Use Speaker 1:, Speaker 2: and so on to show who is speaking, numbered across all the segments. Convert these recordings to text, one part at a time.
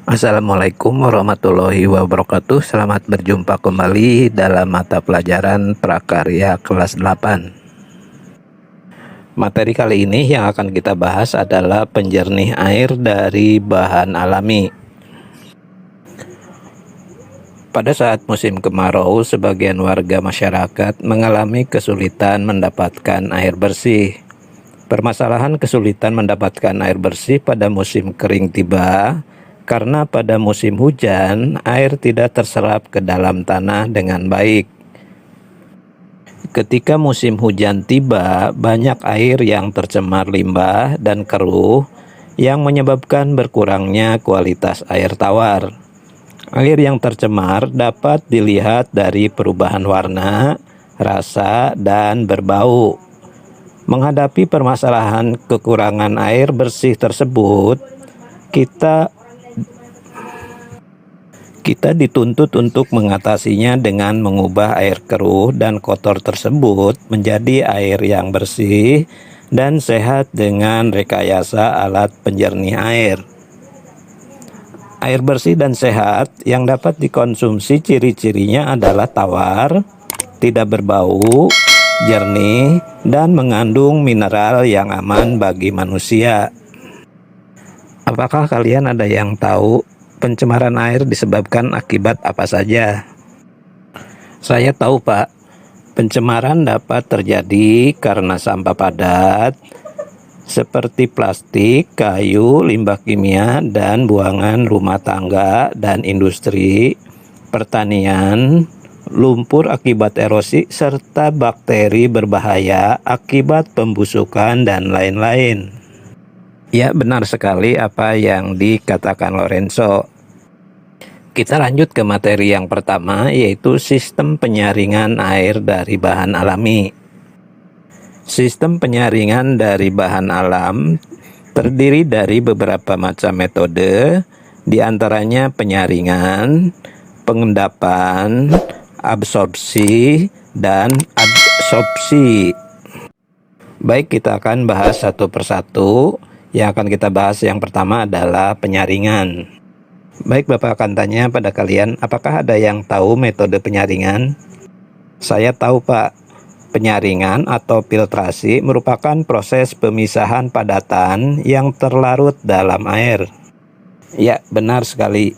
Speaker 1: Assalamualaikum warahmatullahi wabarakatuh. Selamat berjumpa kembali dalam mata pelajaran prakarya kelas 8. Materi kali ini yang akan kita bahas adalah penjernih air dari bahan alami. Pada saat musim kemarau, sebagian warga masyarakat mengalami kesulitan mendapatkan air bersih. Permasalahan kesulitan mendapatkan air bersih pada musim kering tiba karena pada musim hujan air tidak terserap ke dalam tanah dengan baik. Ketika musim hujan tiba, banyak air yang tercemar limbah dan keruh yang menyebabkan berkurangnya kualitas air tawar. Air yang tercemar dapat dilihat dari perubahan warna, rasa, dan berbau. Menghadapi permasalahan kekurangan air bersih tersebut, kita dituntut untuk mengatasinya dengan mengubah air keruh dan kotor tersebut menjadi air yang bersih dan sehat dengan rekayasa alat penjernih air. Air bersih dan sehat yang dapat dikonsumsi ciri-cirinya adalah tawar, tidak berbau, jernih, dan mengandung mineral yang aman bagi manusia. Apakah kalian ada yang tahu pencemaran air disebabkan akibat apa saja? Saya tahu, Pak. Pencemaran dapat terjadi karena sampah padat seperti plastik, kayu, limbah kimia, dan buangan rumah tangga dan industri, pertanian, lumpur akibat erosi, serta bakteri berbahaya akibat pembusukan dan lain-lain. Ya, benar sekali apa yang dikatakan Lorenzo. Kita lanjut ke materi yang pertama, yaitu sistem penyaringan air dari bahan alami. Sistem penyaringan dari bahan alam terdiri dari beberapa macam metode, diantaranya penyaringan, pengendapan, absorpsi, dan adsorpsi. Baik, kita akan bahas satu persatu. Yang akan kita bahas yang pertama adalah penyaringan. Baik, Bapak akan tanya pada kalian, apakah ada yang tahu metode penyaringan? Saya tahu, Pak. Penyaringan atau filtrasi merupakan proses pemisahan padatan yang terlarut dalam air. Ya, benar sekali.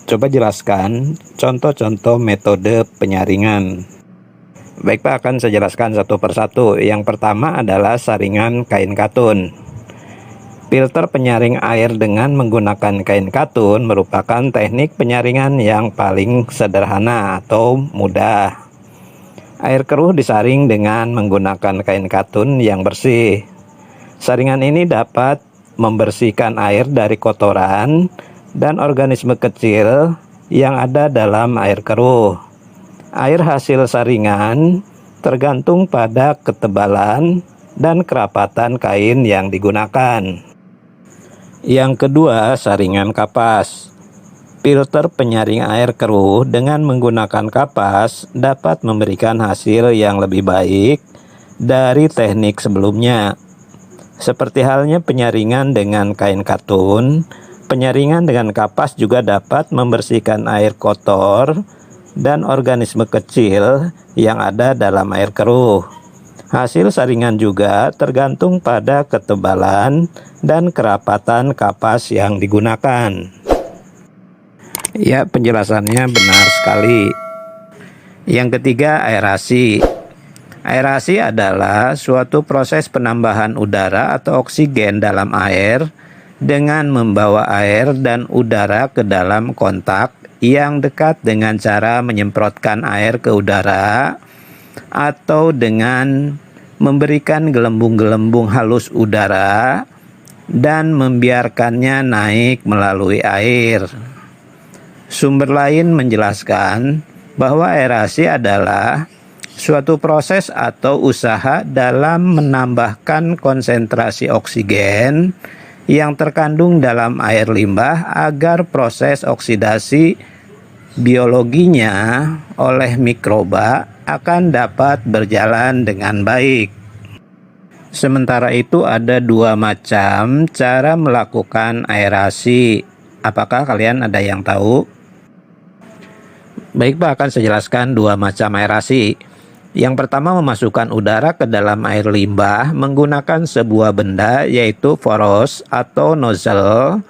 Speaker 1: Coba jelaskan contoh-contoh metode penyaringan. Baik, Pak, akan saya jelaskan satu persatu. Yang pertama adalah saringan kain katun. Filter penyaring air dengan menggunakan kain katun merupakan teknik penyaringan yang paling sederhana atau mudah. Air keruh disaring dengan menggunakan kain katun yang bersih. Saringan ini dapat membersihkan air dari kotoran dan organisme kecil yang ada dalam air keruh. Air hasil saringan tergantung pada ketebalan dan kerapatan kain yang digunakan. Yang kedua, saringan kapas. Filter penyaring air keruh dengan menggunakan kapas dapat memberikan hasil yang lebih baik dari teknik sebelumnya. Seperti halnya penyaringan dengan kain katun, penyaringan dengan kapas juga dapat membersihkan air kotor dan organisme kecil yang ada dalam air keruh. Hasil saringan juga tergantung pada ketebalan dan kerapatan kapas yang digunakan. Ya, penjelasannya benar sekali. Yang ketiga, aerasi. Aerasi adalah suatu proses penambahan udara atau oksigen dalam air dengan membawa air dan udara ke dalam kontak yang dekat dengan cara menyemprotkan air ke udara atau dengan memberikan gelembung-gelembung halus udara dan membiarkannya naik melalui air. Sumber lain menjelaskan bahwa aerasi adalah suatu proses atau usaha dalam menambahkan konsentrasi oksigen yang terkandung dalam air limbah agar proses oksidasi biologinya oleh mikroba akan dapat berjalan dengan baik. Sementara itu ada dua macam cara melakukan aerasi. Apakah kalian ada yang tahu? Baik Pak, akan saya jelaskan dua macam aerasi. Yang pertama, memasukkan udara ke dalam air limbah menggunakan sebuah benda, yaitu poros atau nozzle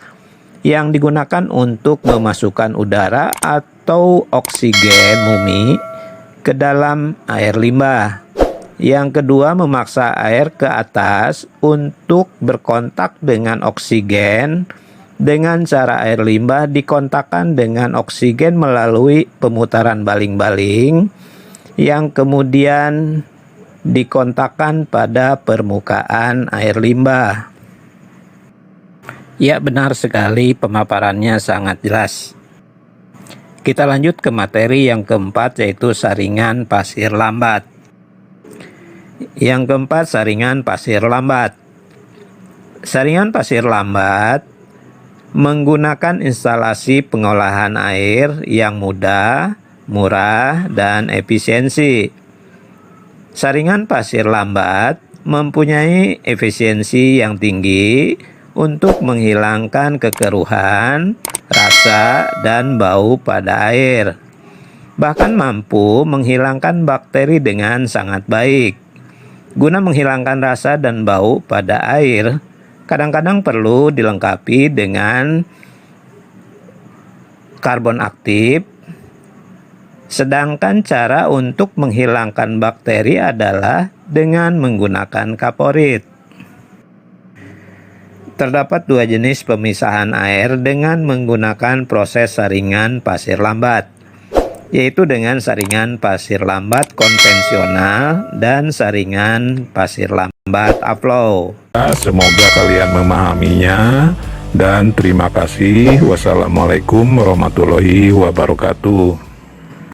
Speaker 1: yang digunakan untuk memasukkan udara atau oksigen murni ke dalam air limbah. Yang kedua, memaksa air ke atas untuk berkontak dengan oksigen dengan cara air limbah dikontakkan dengan oksigen melalui pemutaran baling-baling yang kemudian dikontakkan pada permukaan air limbah. Ya, benar sekali, pemaparannya sangat jelas. Kita lanjut ke materi yang keempat, yaitu saringan pasir lambat. Yang keempat, saringan pasir lambat. Saringan pasir lambat menggunakan instalasi pengolahan air yang mudah, murah, dan efisiensi. Saringan pasir lambat mempunyai efisiensi yang tinggi untuk menghilangkan kekeruhan, rasa, dan bau pada air. Bahkan mampu menghilangkan bakteri dengan sangat baik. Guna menghilangkan rasa dan bau pada air, kadang-kadang perlu dilengkapi dengan karbon aktif, sedangkan cara untuk menghilangkan bakteri adalah dengan menggunakan kaporit. Terdapat dua jenis pemisahan air dengan menggunakan proses saringan pasir lambat, yaitu dengan saringan pasir lambat konvensional dan saringan pasir lambat upflow.
Speaker 2: Semoga kalian memahaminya dan terima kasih. Wassalamualaikum warahmatullahi wabarakatuh.